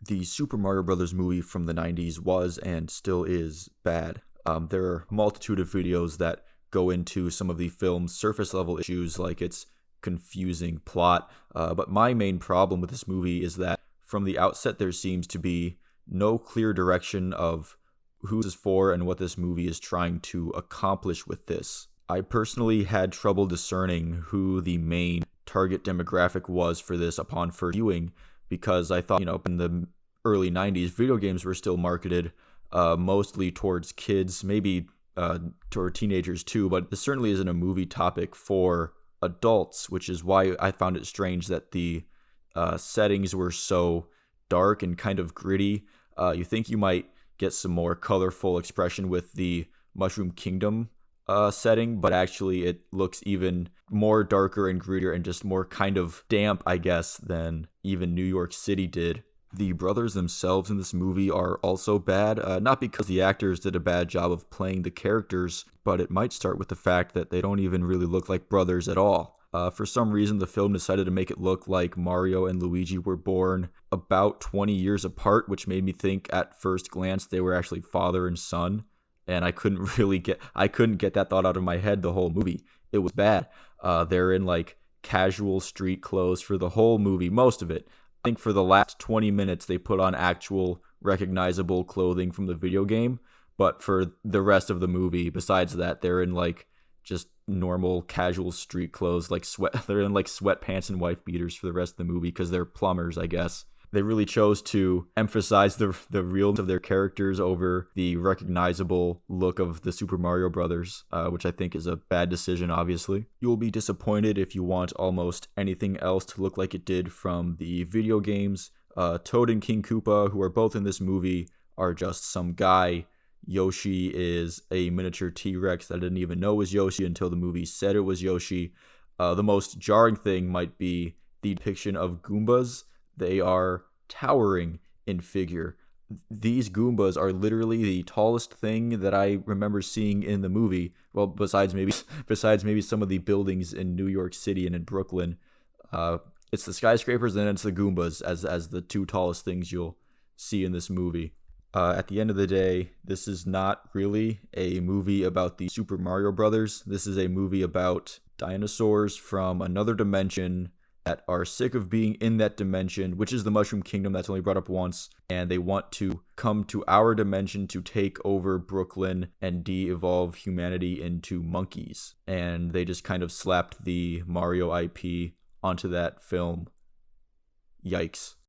The Super Mario Brothers movie from the 90s was and still is bad. There are a multitude of videos that go into some of the film's surface level issues, like its confusing plot. But my main problem with this movie is that from the outset, there seems to be no clear direction of who this is for and what this movie is trying to accomplish with this. I personally had trouble discerning who the main target demographic was for this upon first viewing, because I thought, in the early 90s, video games were still marketed mostly towards kids, maybe toward teenagers too, but this certainly isn't a movie topic for adults, which is why I found it strange that the settings were so dark and kind of gritty. You think you might get some more colorful expression with the Mushroom Kingdom setting, but actually it looks even more darker and grittier and just more kind of damp, I guess, than even New York City did. The brothers themselves in this movie are also bad, not because the actors did a bad job of playing the characters, but it might start with the fact that they don't even really look like brothers at all. For some reason, the film decided to make it look like Mario and Luigi were born about 20 years apart, which made me think at first glance they were actually father and son. And I couldn't get that thought out of my head the whole movie. It was bad. They're in like casual street clothes for the whole movie, most of it. I think for the last 20 minutes they put on actual recognizable clothing from the video game, but for the rest of the movie, besides that, they're in like just normal casual street clothes, like they're in like sweatpants and wife beaters for the rest of the movie because they're plumbers, I guess. They really chose to emphasize the realness of their characters over the recognizable look of the Super Mario Brothers, which I think is a bad decision, obviously. You will be disappointed if you want almost anything else to look like it did from the video games. Toad and King Koopa, who are both in this movie, are just some guy. Yoshi is a miniature T-Rex that I didn't even know was Yoshi until the movie said it was Yoshi. The most jarring thing might be the depiction of Goombas. They are towering in figure. These Goombas are literally the tallest thing that I remember seeing in the movie. Well, besides maybe some of the buildings in New York City and in Brooklyn. It's the skyscrapers and it's the Goombas as the two tallest things you'll see in this movie. At the end of the day, this is not really a movie about the Super Mario Brothers. This is a movie about dinosaurs from another dimension that are sick of being in that dimension, which is the Mushroom Kingdom that's only brought up once, and they want to come to our dimension to take over Brooklyn and de-evolve humanity into monkeys. And they just kind of slapped the Mario IP onto that film. Yikes.